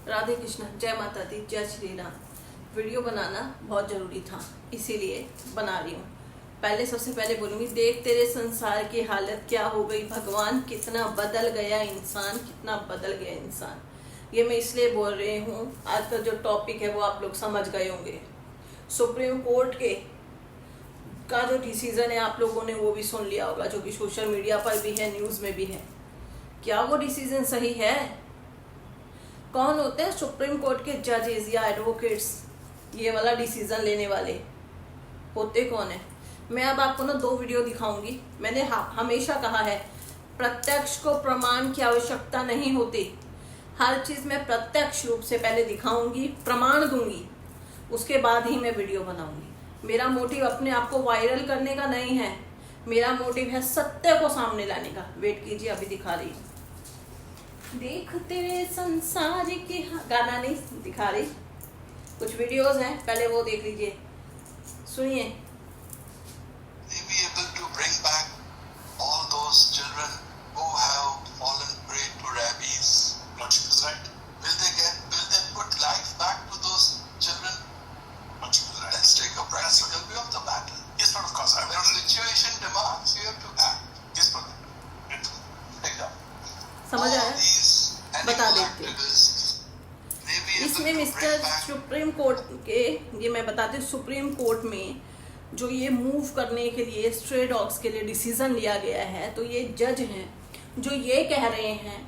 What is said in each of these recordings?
राधे कृष्ण, जय माता दी, जय श्री राम। वीडियो बनाना बहुत ज़रूरी था, इसीलिए बना रही हूँ। पहले सबसे पहले बोलूँगी, देख तेरे संसार की हालत क्या हो गई, भगवान कितना बदल गया इंसान, कितना बदल गया इंसान। ये मैं इसलिए बोल रही हूँ, आज का जो टॉपिक है वो आप लोग समझ गए होंगे। सुप्रीम कोर्ट का जो डिसीजन है आप लोगों ने वो भी सुन लिया होगा, जो कि सोशल मीडिया पर भी है, न्यूज़ में भी है। क्या वो डिसीजन सही है? कौन होते हैं सुप्रीम कोर्ट के जजेस या एडवोकेट्स? ये वाला डिसीजन लेने वाले होते कौन है? मैं अब आपको ना 2 वीडियो दिखाऊंगी। मैंने हमेशा कहा है, प्रत्यक्ष को प्रमाण की आवश्यकता नहीं होती। हर चीज़ मैं प्रत्यक्ष रूप से पहले दिखाऊंगी, प्रमाण दूंगी, उसके बाद ही मैं वीडियो बनाऊंगी। मेरा मोटिव अपने आप को वायरल करने का नहीं है, मेरा मोटिव है सत्य को सामने लाने का। वेट कीजिए, अभी दिखा रही हूँ। देख तेरे संसार के गाना नहीं दिखा रही, कुछ वीडियोस हैं, पहले वो देख लीजिए, सुनिए। समझ आया? बता देती हूँ। इसमें मिस्टर सुप्रीम कोर्ट के, ये मैं बताती हूँ, सुप्रीम कोर्ट में जो ये मूव करने के लिए स्ट्रे डॉग्स के लिए डिसीजन लिया गया है, तो ये जज हैं जो ये कह रहे हैं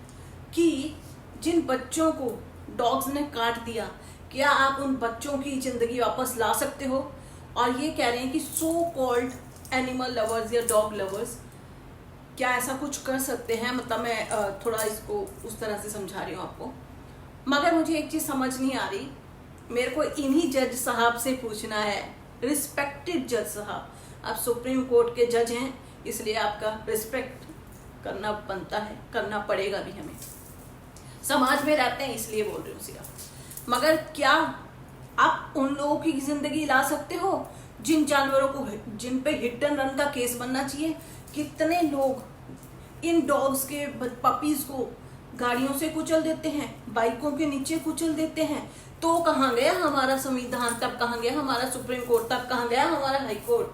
कि जिन बच्चों को डॉग्स ने काट दिया, क्या आप उन बच्चों की जिंदगी वापस ला सकते हो? और ये कह रहे हैं कि सो कॉल्ड एनिमल लवर्स या डॉग लवर्स क्या ऐसा कुछ कर सकते हैं? मतलब मैं थोड़ा इसको उस तरह से समझा रही हूँ आपको, मगर मुझे एक चीज़ समझ नहीं आ रही। मेरे को इन्हीं जज साहब से पूछना है, रिस्पेक्टेड जज साहब, आप सुप्रीम कोर्ट के जज हैं, इसलिए आपका रिस्पेक्ट करना बनता है, करना पड़ेगा भी हमें। समाज में रहते हैं इसलिए बोल रही हूँ सिर्फ। मगर क्या आप उन लोगों की जिंदगी ला सकते हो जिन जानवरों को, जिन पे हिट एंड रन का केस बनना चाहिए? कितने लोग इन डॉग्स के पपीज को गाड़ियों से कुचल देते हैं, बाइकों के नीचे कुचल देते हैं। तो कहाँ गया हमारा संविधान? तब कहाँ गया हमारा सुप्रीम कोर्ट? तब कहाँ गया हमारा हाई कोर्ट?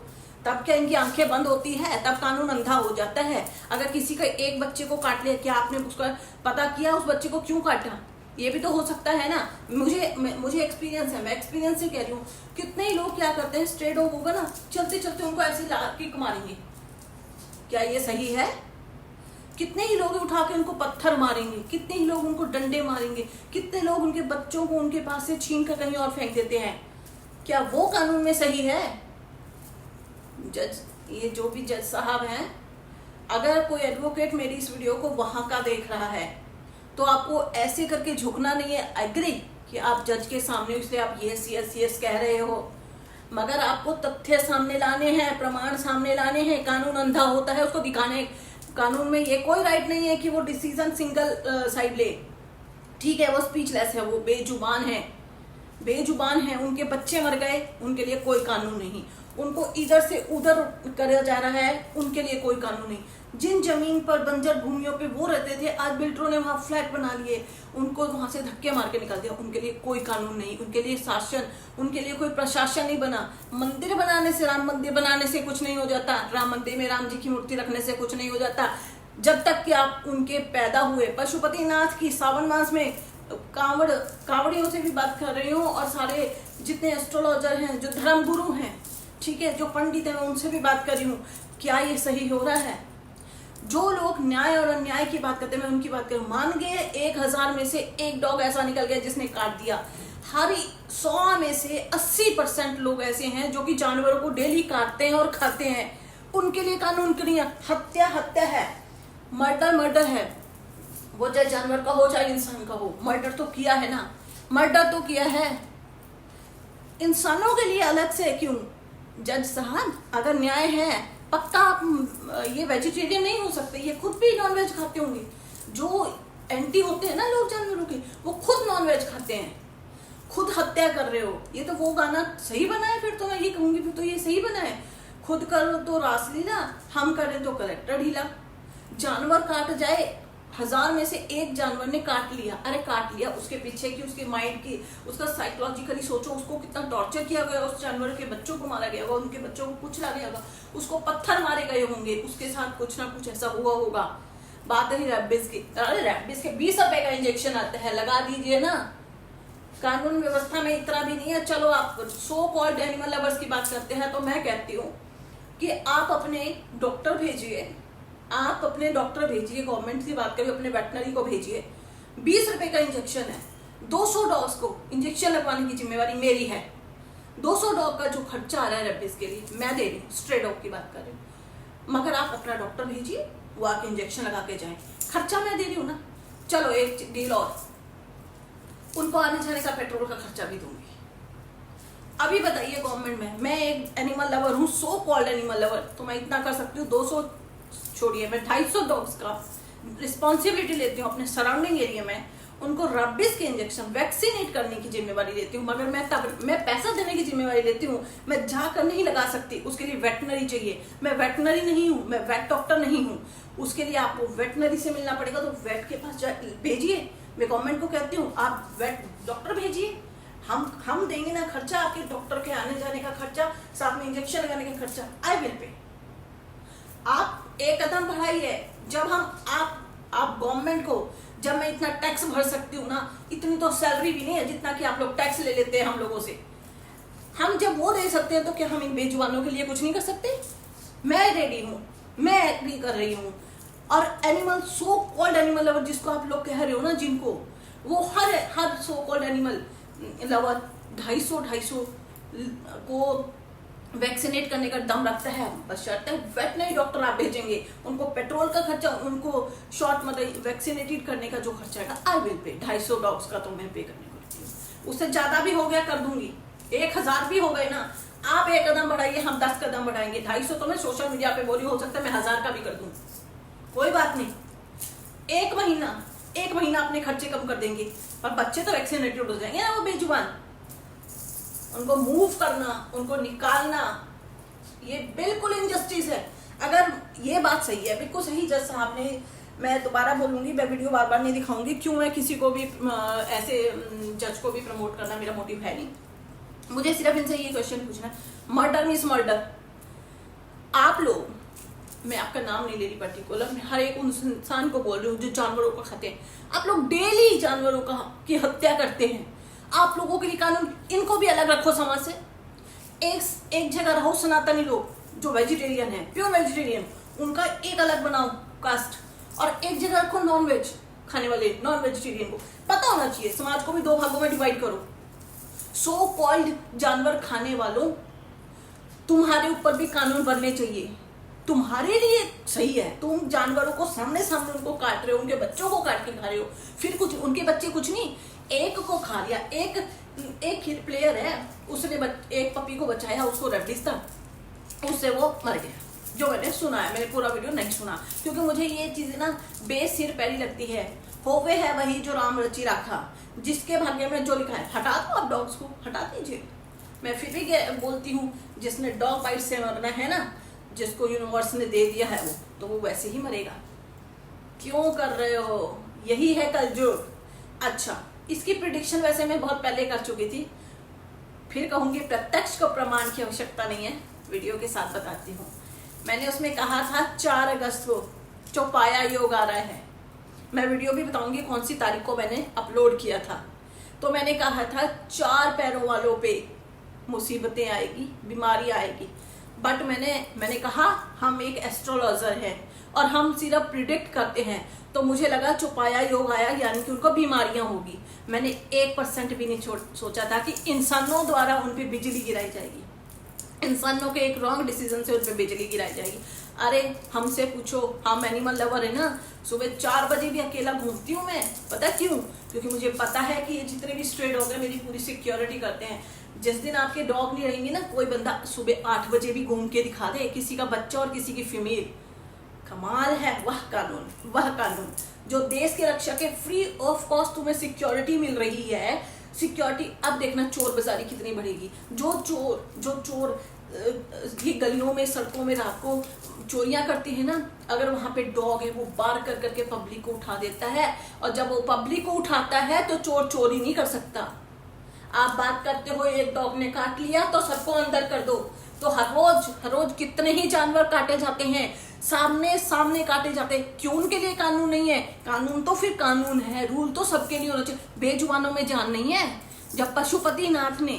तब क्या इनकी आंखें बंद होती है? तब कानून अंधा हो जाता है? अगर किसी का एक बच्चे को काट लिया, क्या आपने उसका पता किया उस बच्चे को क्यों काटा? ये भी तो हो सकता है ना। मुझे एक्सपीरियंस है, मैं एक्सपीरियंस से कह रही हूँ। कितने लोग क्या करते हैं, स्ट्रे डॉग होगा ना, चलते चलते उनको ऐसे किक मारेंगे। क्या ये सही है? कितने ही लोग उठा के उनको पत्थर मारेंगे, कितने ही लोग उनको डंडे मारेंगे, कितने लोग उनके बच्चों को उनके पास से छीन कर कहीं और फेंक देते हैं। क्या वो कानून में सही है? जज, ये जो भी जज साहब हैं, अगर कोई एडवोकेट मेरी इस वीडियो को वहां का देख रहा है तो आपको ऐसे करके झुकना नहीं है। एग्री कि आप जज के सामने, इसलिए आप यस यस यस कह रहे हो, मगर आपको तथ्य सामने लाने हैं, प्रमाण सामने लाने हैं। कानून अंधा होता है उसको दिखाने। कानून में ये कोई राइट नहीं है कि वो डिसीजन सिंगल साइड ले। ठीक है, वो स्पीचलेस है, वो बेजुबान है, बेजुबान है, उनके बच्चे मर गए, उनके लिए कोई कानून नहीं। उनको इधर से उधर करा जा रहा है, उनके लिए कोई कानून नहीं। जिन जमीन पर, बंजर भूमियों पे वो रहते थे, आज बिल्डरों ने वहां फ्लैट बना लिए, उनको वहां से धक्के मार के निकाल दिया, उनके लिए कोई कानून नहीं, उनके लिए शासन, उनके लिए कोई प्रशासन नहीं बना। मंदिर बनाने से, राम मंदिर बनाने से कुछ नहीं हो जाता, राम मंदिर में राम जी की मूर्ति रखने से कुछ नहीं हो जाता। जब तक कि आप उनके पैदा हुए पशुपतिनाथ की सावन मास में कावड़ियों से भी बात कर रही हूँ, और सारे जितने एस्ट्रोलॉजर हैं, जो धर्म गुरु हैं, ठीक है, जो पंडित हैं, उनसे भी बात कर रही हूँ। क्या ये सही हो रहा है? जो लोग न्याय और अन्याय की बात करते हैं, मैं उनकी बात करूँ। मान गए 1000 में से एक डॉग ऐसा निकल गया जिसने काट दिया। हर 100 में से 80% लोग ऐसे हैं जो कि जानवरों को डेली काटते हैं और खाते हैं। उनके लिए कानून क्यों नहीं है? हत्या हत्या है, मर्डर मर्डर है। वो चाहे जानवर का हो चाहे इंसान का हो, मर्डर तो किया है ना, मर्डर तो किया है। इंसानों के लिए अलग से क्यों? जज साहब, अगर न्याय है, पक्का आप ये वेजिटेरियन नहीं हो सकते, ये खुद भी नॉनवेज खाते होंगे। जो एंटी होते हैं ना लोग जानवरों के, वो खुद नॉनवेज खाते हैं, खुद हत्या कर रहे हो। ये तो वो गाना सही बना है, फिर तो मैं ये कहूंगी फिर तो ये सही बना है। खुद करो तो रासलीला, हम करें तो कलेक्टर ढीला। जानवर काट जाए, 1000 में से एक जानवर ने काट लिया, अरे काट लिया, उसके पीछे की उसके माइंड की, उसका साइकोलॉजिकली सोचो, उसको कितना टॉर्चर किया गया, उस जानवर के बच्चों को मारा गया होगा, उनके बच्चों को कुचला गया होगा, उसको पत्थर मारे गए होंगे, उसके साथ कुछ ना कुछ ऐसा हुआ होगा। बात रही रैबिस की, अरे रैबिस के 20 रुपए का इंजेक्शन आता है, लगा दीजिए ना। कानून व्यवस्था में इतना भी नहीं है। चलो आप सो कॉल्ड एनिमल लवर्स की बात करते हैं, तो मैं कहती हूँ कि आप अपने डॉक्टर भेजिए, आप अपने डॉक्टर भेजिए, गवर्नमेंट की बात करिए, अपने वेटनरी को भेजिए। 20 रुपए का इंजेक्शन है, 200 डॉग्स को इंजेक्शन लगवाने की जिम्मेवारी मेरी है। 200 डॉग का जो खर्चा आ रहा है रेबिस के लिए मैं दे रही हूँ, स्ट्रे डॉग की बात कर रही हूँ। मगर आप अपना डॉक्टर भेजिए, वो आके इंजेक्शन लगा के जाए, खर्चा मैं दे रही हूँ ना। चलो एक डील और, उनको आने जाने का पेट्रोल का खर्चा भी दूंगी। अभी बताइए गवर्नमेंट में, मैं एक एनिमल लवर हूँ, सो कॉल्ड एनिमल लवर, तो मैं इतना कर सकती हूँ। 200 छोड़िए, मैं 250 डॉग्स का रिस्पॉन्सिबिलिटी लेती हूँ अपने सराउंडिंग एरिया में, उनको रबिस के इंजेक्शन वैक्सीनेट करने की जिम्मेवारी लेती हूँ। मगर मैं पैसा देने की जिम्मेवारी लेती हूँ, मैं जाकर नहीं लगा सकती, उसके लिए वेटनरी चाहिए। मैं वेटनरी नहीं हूँ, मैं वेट डॉक्टर नहीं हूँ, उसके लिए आपको वेटनरी से मिलना पड़ेगा। तो वेट के पास भेजिए, मैं गवर्नमेंट को कहती हूँ आप वेट डॉक्टर भेजिए, हम देंगे ना खर्चा, आपके डॉक्टर के आने जाने का खर्चा, साथ में इंजेक्शन लगाने का खर्चा, आई विल पे। आप एक कदम बढ़ाइए। जब आप गवर्नमेंट को, जब मैं इतना टैक्स भर सकती हूँ ना, इतनी तो सैलरी भी नहीं है जितना कि आप लोग टैक्स ले लेते हैं हम लोगों से। हम जब वो दे सकते हैं तो क्या हम इन बेजुबानों के लिए कुछ नहीं कर सकते? मैं रेडी हूँ, मैं एग्री कर रही हूँ। और animal, so called animal lover जिसको आप लोग कह रहे हो ना, जिनको वो हर सो कॉल्ड एनिमल लवर 250 को वैक्सीनेट करने का दम रखता है, बशर्ते वेटनरी डॉक्टर आप भेजेंगे, उनको पेट्रोल का खर्चा, उनको शॉर्ट मतलब वैक्सीनेटेड करने का जो खर्चा है आई विल पे। 250 डॉग्स का तो मैं पे करने को हूँ, उससे ज्यादा भी हो गया कर दूंगी, 1000 भी हो गए ना। आप एक कदम बढ़ाइए, हम 10 कदम बढ़ाएंगे। 250 तो मैं सोशल मीडिया पे बोली, हो सकता है मैं 1000 का भी कर दूं, कोई बात नहीं। एक महीना अपने खर्चे कम कर देंगे, पर बच्चे तो वैक्सीनेटेड हो जाएंगे ना, वो बेजुबान। उनको मूव करना, उनको निकालना, ये बिल्कुल इनजस्टिस है। अगर ये बात सही है, बिल्कुल सही जज साहब ने, मैं दोबारा बोलूंगी, मैं वीडियो बार बार नहीं दिखाऊंगी, क्यों मैं किसी को भी ऐसे जज को भी प्रमोट करना मेरा मोटिव है नहीं। मुझे सिर्फ इनसे ये क्वेश्चन पूछना है, मर्डर मीन्स मर्डर। आप लोग, मैं आपका नाम नहीं ले रही पर्टिकुलर, मैं हर एक इंसान को बोल रही हूँ जो जानवरों को खाते हैं, आप लोग डेली जानवरों की हत्या करते हैं। आप लोगों के लिए कानून, इनको भी अलग रखो समाज से। एक जगह रहो सनातनी लोग जो वेजिटेरियन है, प्योर वेजिटेरियन, उनका एक अलग बनाओ कास्ट, और एक जगह रखो नॉन वेज खाने वाले, नॉन वेजिटेरियन को पता होना चाहिए, समाज को भी 2 भागों में डिवाइड करो। सो कॉल्ड जानवर खाने वालों, तुम्हारे ऊपर भी कानून बनने चाहिए, तुम्हारे लिए सही है। तुम जानवरों को सामने उनको काट रहे हो, उनके बच्चों को काट के खा रहे हो, फिर कुछ उनके बच्चे कुछ नहीं, एक को खा लिया। एक प्लेयर है, उसने एक पपी को बचाया, उसको रेबिस था, उससे वो मर गया, जो मैंने सुना है, मैंने पूरा वीडियो नहीं सुना क्योंकि मुझे ये चीजें ना बेसिर पैरी लगती है। होवे है वही जो राम रचि राखा, जिसके भाग्य में जो लिखा है। हटा दो आप डॉग्स को, हटा दीजिए। मैं फिर भी बोलती हूँ, जिसने डॉग बाइट से मरना है ना, जिसको यूनिवर्स ने दे दिया है वो, तो वो वैसे ही मरेगा। क्यों कर रहे हो? यही है कलयुग। अच्छा, इसकी प्रिडिक्शन वैसे मैं बहुत पहले कर चुकी थी, फिर कहूंगी प्रत्यक्ष को प्रमाण की आवश्यकता नहीं है, वीडियो के साथ बताती हूँ। मैंने उसमें कहा था 4 अगस्त को चौपाया योग आ रहा है। मैं वीडियो भी बताऊंगी कौन सी तारीख को मैंने अपलोड किया था। तो मैंने कहा था 4 पैरों वालों पे मुसीबतें आएगी, बीमारी आएगी। बट मैंने कहा हम एक एस्ट्रोलॉजर हैं और हम सिर्फ प्रिडिक्ट करते हैं, तो मुझे लगा चौपाया योग आया यानी कि उनको बीमारियां होगी। मैंने 1% भी नहीं सोचा था कि इंसानों द्वारा उन पे बिजली गिराई जाएगी, इंसानों के एक रॉन्ग डिसीजन से उन पे बिजली गिराई जाएगी। अरे हमसे पूछो, हम एनिमल लवर है ना, सुबह 4 बजे भी अकेला घूमती हूँ मैं। पता क्यों? क्योंकि मुझे पता है कि ये जितने भी स्ट्रे डॉग है मेरी पूरी सिक्योरिटी करते हैं। जिस दिन आपके डॉग नहीं रहेंगे ना, कोई बंदा सुबह 8 बजे भी घूम के दिखा दे, किसी का बच्चा और किसी की फीमेल, कमाल है। वह कानून जो देश के रक्षक है, फ्री ऑफ कॉस्ट तुम्हें सिक्योरिटी मिल रही है। सिक्योरिटी, अब देखना चोर बाजारी कितनी बढ़ेगी। जो चोर ये गलियों में, सड़कों में रात को चोरियां करती है ना, अगर वहां पे डॉग है वो बार कर करके पब्लिक को उठा देता है, और जब वो पब्लिक को उठाता है तो चोर चोरी नहीं कर सकता। आप बात करते हो एक डॉग ने काट लिया तो सबको अंदर कर दो, तो हर रोज कितने ही जानवर काटे जाते हैं, सामने सामने काटे जाते हैं। क्यों उनके लिए कानून नहीं है? कानून तो फिर कानून है, रूल तो सबके लिए होना चाहिए। बेजुबानों में जान नहीं है। जब पशुपतिनाथ ने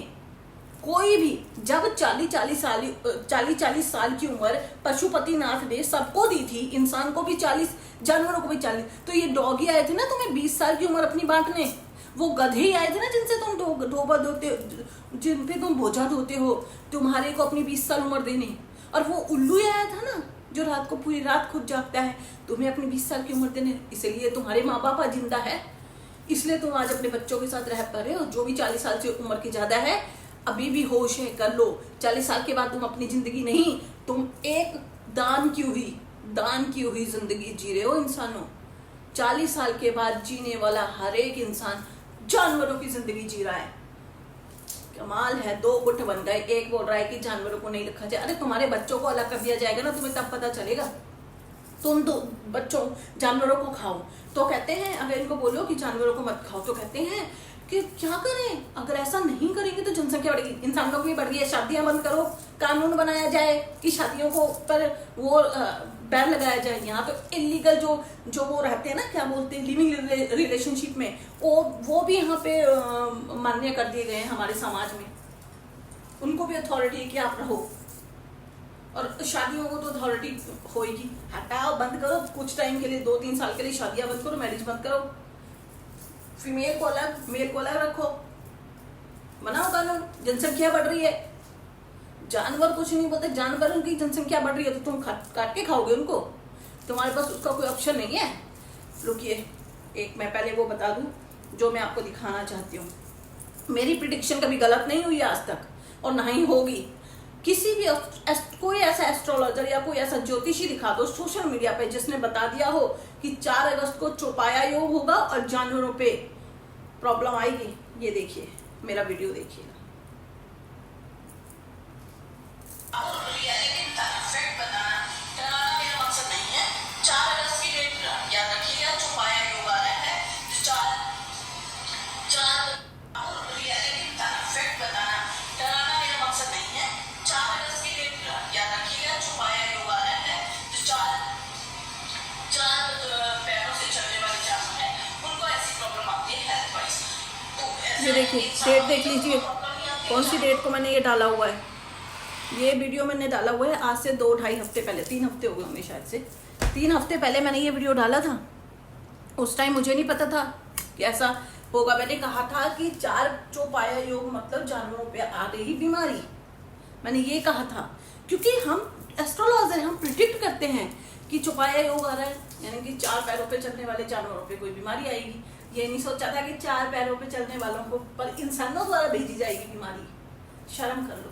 कोई भी, जब 40 साल की उम्र पशुपतिनाथ ने सबको दी थी, इंसान को भी 40, जानवरों को भी 40, तो ये डॉगी आए थे ना तुम्हें 20 साल की उम्र अपनी बांटने, वो गधे ही आए थे ना जिनसे तुम ढोबा धोते, जिन पे तुम बोझा धोते हो, तुम्हारे को अपनी 20 साल उम्र देने। और वो उल्लू ही आया था ना जो रात को पूरी रात खुद जागता है, तुम्हें अपनी 20 साल की उम्र देने। इसलिए तुम्हारे माँ बाप आज जिंदा है, इसलिए तुम आज अपने बच्चों के साथ रह पा रहे हो। जो भी 40 साल से उम्र की ज्यादा है, अभी भी होश है, कर लो। 40 साल के बाद तुम अपनी जिंदगी नहीं, तुम एक दान की हुई जिंदगी जी रहे हो इंसानों। 40 साल के बाद जीने वाला हर एक इंसान जानवरों की जिंदगी जी रहा है। कमाल है, 2 गुट बन गए। एक बोल रहा है कि जानवरों को नहीं रखा जाए। अरे तुम्हारे बच्चों को अलग कर दिया जाएगा ना, तुम्हें तब पता चलेगा। तुम तो बच्चों जानवरों को खाओ तो कहते हैं, अगर इनको बोलो कि जानवरों को मत खाओ तो कहते हैं कि क्या करें, अगर ऐसा नहीं करेंगे तो जनसंख्या बढ़ेगी। इंसानों की बढ़ रही है, शादियां बंद करो, कानून बनाया जाए कि शादियों को पर वो बैन लगाया जाए। यहाँ तो इलीगल जो वो रहते हैं ना, क्या बोलते हैं, लिविंग रिलेशनशिप में, वो भी यहाँ पे मान्य कर दिए गए हैं हमारे समाज में। उनको भी अथॉरिटी है कि आप रहो, और शादियों को तो अथॉरिटी होगी। हटाओ, बंद करो कुछ टाइम के लिए, 2-3 साल के लिए शादियां बंद करो, मैरिज बंद करो। फीमेल को अलग, मेल को अलग रखो, बनाओ कानून। जनसंख्या बढ़ रही है, जानवर कुछ नहीं बोलते, जानवरों की जनसंख्या बढ़ रही है तो तुम काट के खाओगे उनको? तुम्हारे पास उसका कोई ऑप्शन नहीं है। रुकिए, एक मैं पहले वो बता दूं जो मैं आपको दिखाना चाहती हूँ। मेरी प्रिडिक्शन कभी गलत नहीं हुई आज तक, और ना ही होगी। किसी भी कोई ऐसा एस्ट्रोलॉजर या कोई ऐसा ज्योतिषी दिखा दो सोशल मीडिया पे जिसने बता दिया हो कि 4 अगस्त को चौपाया योग होगा और जानवरों पे प्रॉब्लम आएगी। ये देखिए, मेरा वीडियो देखिए। ये देखिए, डेट देख लीजिए, कौन सी डेट को मैंने ये डाला हुआ है। ये वीडियो मैंने डाला हुआ है आज से 2-2.5 हफ्ते पहले, 3 हफ्ते हो गए होंगे शायद से। 3 हफ्ते पहले मैंने ये वीडियो डाला था। उस टाइम मुझे नहीं पता था कि ऐसा होगा। मैंने कहा था कि 4 चौपाया योग मतलब जानवरों पे आ रही बीमारी, मैंने ये कहा था। क्योंकि हम एस्ट्रोलॉजर, हम प्रिडिक्ट करते हैं कि चौपाया योग आ रहा है, यानी कि 4 पैरों पे चलने वाले जानवरों पे कोई बीमारी आएगी। ये नहीं सोचा था कि 4 पैरों पे चलने वालों को पर इंसानों द्वारा भेजी जाएगी बीमारी। शर्म कर लो,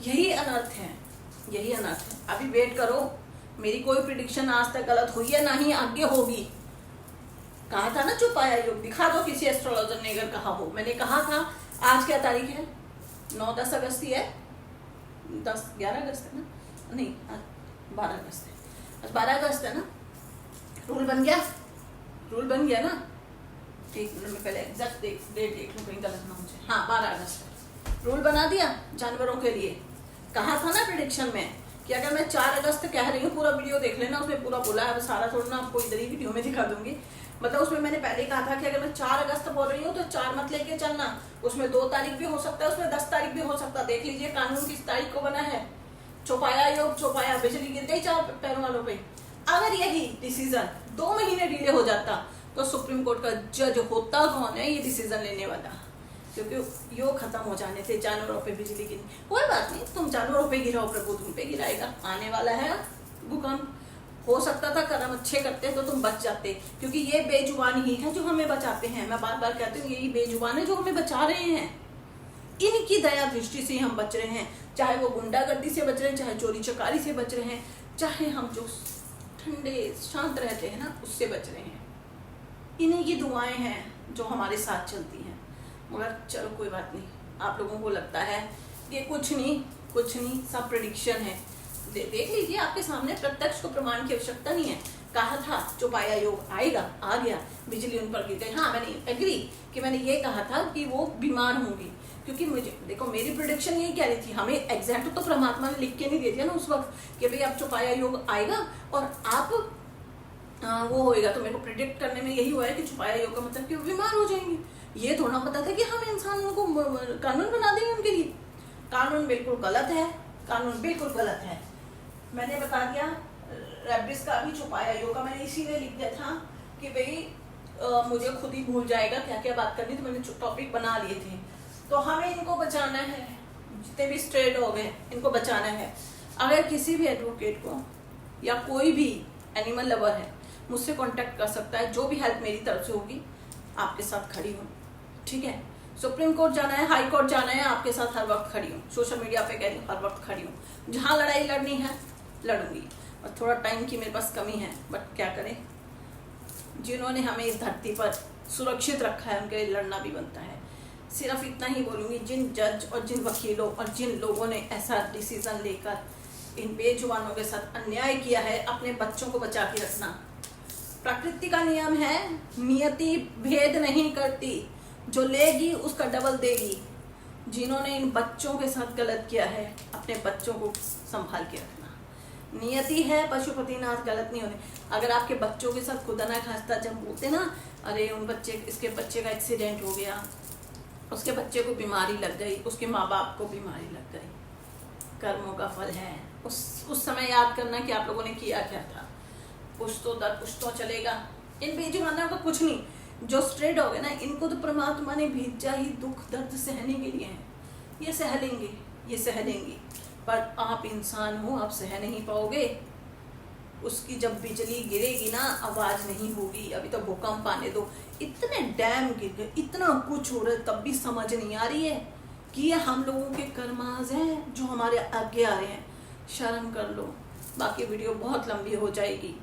यही अनर्थ है, यही अनर्थ है। अभी वेट करो, मेरी कोई प्रिडिक्शन आज तक गलत हुई है ना ही आगे होगी। कहा था ना चौपाया योग, दिखा दो किसी एस्ट्रोलॉजर ने अगर कहा हो। मैंने कहा था, आज क्या तारीख है? 9-10 अगस्त ही है, 11 अगस्त है ना, नहीं 12 अगस्त है। आज 12 अगस्त है ना। रूल बन गया, रूल बन गया ना। 1 मिनट में पहले एग्जैक्ट डेट देख लूँ, कहीं गलत ना हो जाए। हाँ, 12 अगस्त रूल बना दिया जानवरों के लिए। कहा था ना प्रेडिक्शन में कि अगर मैं 4 अगस्त कह रही हूँ, पूरा वीडियो देख लेना, उसमें पूरा बोला है। सारा थोड़ा ना आपको इधर ही वीडियो में दिखा दूंगी। मतलब उसमें मैंने पहले कहा था कि अगर मैं 4 अगस्त बोल रही हूँ तो 4 मत लेके चलना, उसमें 2 तारीख भी हो सकता है, उसमें 10 तारीख भी हो सकता है। देख लीजिए कानून किस तारीख को बना है। चौपाया योग, चौपाया, बिजली गिरते ही 4 पैरों वालों पे। अगर यही डिसीजन 2 महीने डिले हो जाता तो सुप्रीम कोर्ट का जज होता कौन है ये डिसीजन लेने वाला? क्योंकि योग खत्म हो जाने थे, जानवरों पे बिजली गिरी। कोई बात नहीं, तुम जानवरों पे गिराओ, प्रभु तुम पे गिराएगा। आने वाला है भूकंप। हो सकता था कर्म अच्छे करते तो तुम बच जाते, क्योंकि ये बेजुबान ही है जो हमें बचाते हैं। मैं बार बार कहती हूँ, यही बेजुबान है जो हमें बचा रहे हैं। इनकी दया दृष्टि से हम बच रहे हैं, चाहे वो गुंडागर्दी से बच रहे हैं, चाहे चोरी चकारी से बच रहे हैं, चाहे हम जो ठंडे शांत रहते हैं ना उससे बच रहे हैं। इन्हीं की दुआएं हैं जो हमारे साथ चलती हैं। मगर चलो कोई बात नहीं, आप लोगों को लगता है कि कुछ नहीं सब प्रेडिक्शन है। देख लीजिए, आपके सामने प्रत्यक्ष को प्रमाण की आवश्यकता नहीं है। कहा था चौपाया योग आएगा, आ गया, बिजली उन पर गिर गई। हाँ, मैंने एग्री कि मैंने ये कहा था कि वो बीमार होंगी, क्योंकि मुझे देखो मेरी प्रोडिक्शन यही कह रही थी। हमें एग्जैक्ट तो परमात्मा ने लिख के नहीं दे दिया ना उस वक्त कि भाई आप चौपाया योग आएगा और आप वो होएगा। तो मेरे को प्रिडिक्ट करने में यही हुआ है कि छुपाया योग का मतलब कि वो बीमार हो जाएंगे। ये थोड़ा पता था कि हम इंसानों को कानून बना देंगे उनके लिए। कानून बिल्कुल गलत है, कानून बिल्कुल गलत है। मैंने बता दिया रेबिस का भी छुपाया योग का मैंने इसीलिए लिख दिया था कि भाई मुझे खुद ही भूल जाएगा क्या क्या बात करनी, तो मैंने टॉपिक बना लिए थे। तो हमें इनको बचाना है, जितने भी स्ट्रे डॉग हैं इनको बचाना है। अगर किसी भी एडवोकेट को या कोई भी एनिमल लवर है मुझसे कांटेक्ट कर सकता है, जो भी हेल्प मेरी तरफ से होगी आपके साथ खड़ी हूँ, ठीक है। सुप्रीम कोर्ट जाना है, हाई कोर्ट जाना है, आपके साथ हर वक्त खड़ी हूँ। सोशल मीडिया पे कह रही हूँ, हर वक्त खड़ी हूँ। जहाँ लड़ाई लड़नी है लड़ूंगी, और थोड़ा टाइम की मेरे पास कमी है, बट क्या करें, जिन्होंने हमें इस धरती पर सुरक्षित रखा है उनके लिए लड़ना भी बनता है। सिर्फ इतना ही बोलूँगी, जिन जज और जिन वकीलों और जिन लोगों ने ऐसा डिसीजन लेकर इन बेजुबानों के साथ अन्याय किया है, अपने बच्चों को बचा के रखना। प्रकृति का नियम है, नियति भेद नहीं करती, जो लेगी उसका डबल देगी। जिन्होंने इन बच्चों के साथ गलत किया है, अपने बच्चों को संभाल के रखना। नियति है, पशुपतिनाथ गलत नहीं होने। अगर आपके बच्चों के साथ खुदा ना खास्ता जब बोलते ना, अरे उन बच्चे इसके बच्चे का एक्सीडेंट हो गया, उसके बच्चे को बीमारी लग गई, उसके माँ बाप को बीमारी लग गई, कर्मों का फल है। उस समय याद करना कि आप लोगों ने किया क्या था। कुछ तो दर्द कुछ तो चलेगा। इन बेजुबानों का कुछ नहीं, जो स्ट्रेट हो गए ना, इनको तो परमात्मा ने भेजा ही दुख दर्द सहने के लिए है। ये सह लेंगे, ये सह लेंगे, पर आप इंसान हो, आप सह नहीं पाओगे। उसकी जब बिजली गिरेगी ना, आवाज नहीं होगी। अभी तो भूकंप आने दो, इतने डैम गिर गए, इतना कुछ हो रहा है, तब भी समझ नहीं आ रही है कि ये हम लोगों के कर्माज हैं जो हमारे आगे आ रहे हैं। शर्म कर लो। बाकी वीडियो बहुत लंबी हो जाएगी।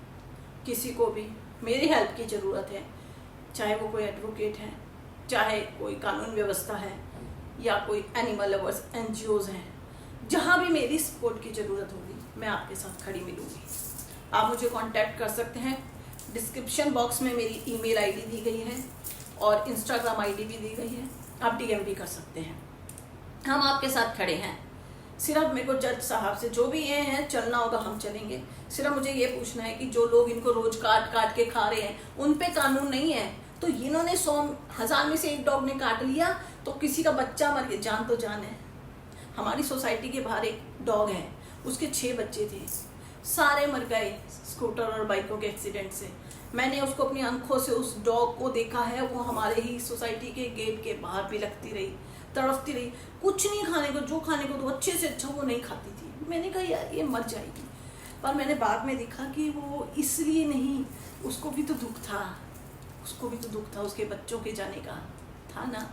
किसी को भी मेरी हेल्प की ज़रूरत है, चाहे वो कोई एडवोकेट है, चाहे कोई कानून व्यवस्था है, या कोई एनिमल लवर्स NGOs हैं, जहाँ भी मेरी सपोर्ट की ज़रूरत होगी मैं आपके साथ खड़ी मिलूँगी। आप मुझे कांटेक्ट कर सकते हैं। डिस्क्रिप्शन बॉक्स में मेरी ईमेल आईडी दी गई है और इंस्टाग्राम आईडी भी दी गई है, आप DM भी कर सकते हैं। हम आपके साथ खड़े हैं। सिर्फ मेरे को जज साहब से जो भी ये हैं चलना होगा, हम चलेंगे। सिर्फ मुझे ये पूछना है कि जो लोग इनको रोज काट काट के खा रहे हैं उन पे कानून नहीं है। तो इन्होंने 100,000 में से एक डॉग ने काट लिया तो किसी का बच्चा मर गया, जान तो जान है। हमारी सोसाइटी के बाहर एक डॉग है, उसके 6 बच्चे थे, सारे मर गए स्कूटर और बाइकों के एक्सीडेंट से। मैंने उसको अपनी आंखों से उस डॉग को देखा है। वो हमारे ही सोसाइटी के गेट के बाहर भी लगती रही, तड़पती रही, कुछ नहीं खाने को, जो खाने को तो अच्छे से अच्छा वो नहीं खाती थी। मैंने कहा यार ये मर जाएगी, पर मैंने बाद में देखा कि वो इसलिए नहीं, उसको भी तो दुख था, उसको भी तो दुख था, उसके बच्चों के जाने का था ना।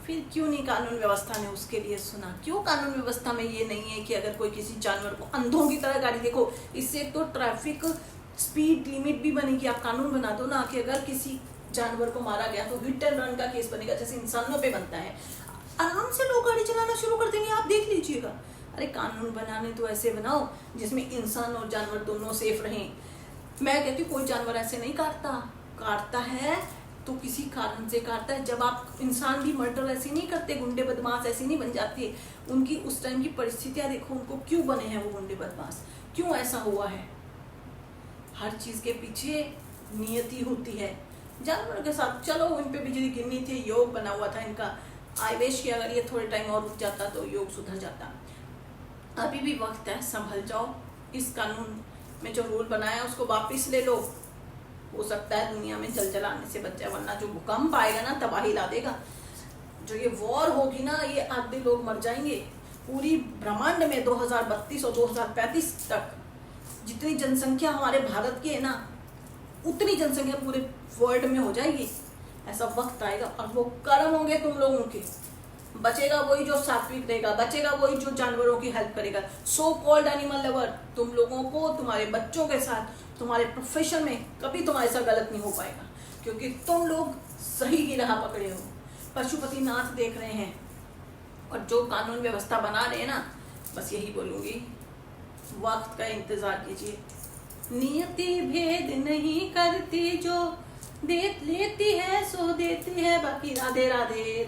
फिर क्यों नहीं कानून व्यवस्था ने उसके लिए सुना? क्यों कानून व्यवस्था में ये नहीं है कि अगर कोई किसी जानवर को अंधों की तरह गाड़ी, देखो इससे तो ट्रैफिक स्पीड लिमिट भी बनेगी। आप कानून बना दो ना कि अगर किसी जानवर को मारा गया तो हिट एंड रन का केस बनेगा, जैसे इंसानों पे बनता है। आराम से लोग गाड़ी चलाना शुरू कर देंगे, आप देख लीजिएगा। अरे कानून बनाने तो ऐसे बनाओ जिसमें इंसान और जानवर दोनों सेफ रहें। मैं कहती हूँ कोई जानवर ऐसे नहीं काटता है तो किसी कारण से काटता है। जब आप इंसान भी मर्डर ऐसे नहीं करते, गुंडे बदमाश ऐसे नहीं बन जाते। उनकी उस टाइम की परिस्थितियाँ देखो, उनको क्यों बने हैं वो गुंडे बदमाश, क्यों ऐसा हुआ है। हर चीज के पीछे नियति होती है। जानवरों के साथ चलो, इन पे बिजली गिरनी थी, योग बना हुआ था इनका। आई विश कि अगर ये थोड़े टाइम और रुक जाता तो योग सुधर जाता। अभी भी वक्त है, संभल जाओ। इस कानून में जो रूल बनाया है उसको वापस ले लो। हो सकता है दुनिया में जल आने से बच जाए, वरना जो भूकंप आएगा ना तबाही ला देगा। जो ये वॉर होगी ना, ये आधे लोग मर जाएंगे। पूरी ब्रह्मांड में 2032 और 2035 तक जितनी जनसंख्या हमारे भारत की है ना, उतनी जनसंख्या पूरे वर्ल्ड में हो जाएगी। ऐसा वक्त आएगा और वो कर्म होंगे तुम लोगों के। बचेगा वही जो सात्विक रहेगा, बचेगा वही जो जानवरों की हेल्प करेगा। सो कॉल्ड एनिमल लवर, तुम लोगों को तुम्हारे बच्चों के साथ, तुम्हारे प्रोफेशन में कभी तुम्हारे साथ गलत नहीं हो पाएगा, क्योंकि तुम लोग सही की राह पकड़े हो। पशुपतिनाथ देख रहे हैं और जो कानून व्यवस्था बना रहे हैं ना, बस यही बोलूँगी, वक्त का इंतजार कीजिए। नियति भेद नहीं करती, जो दे लेती है सो देती है। बाकी राधे राधे।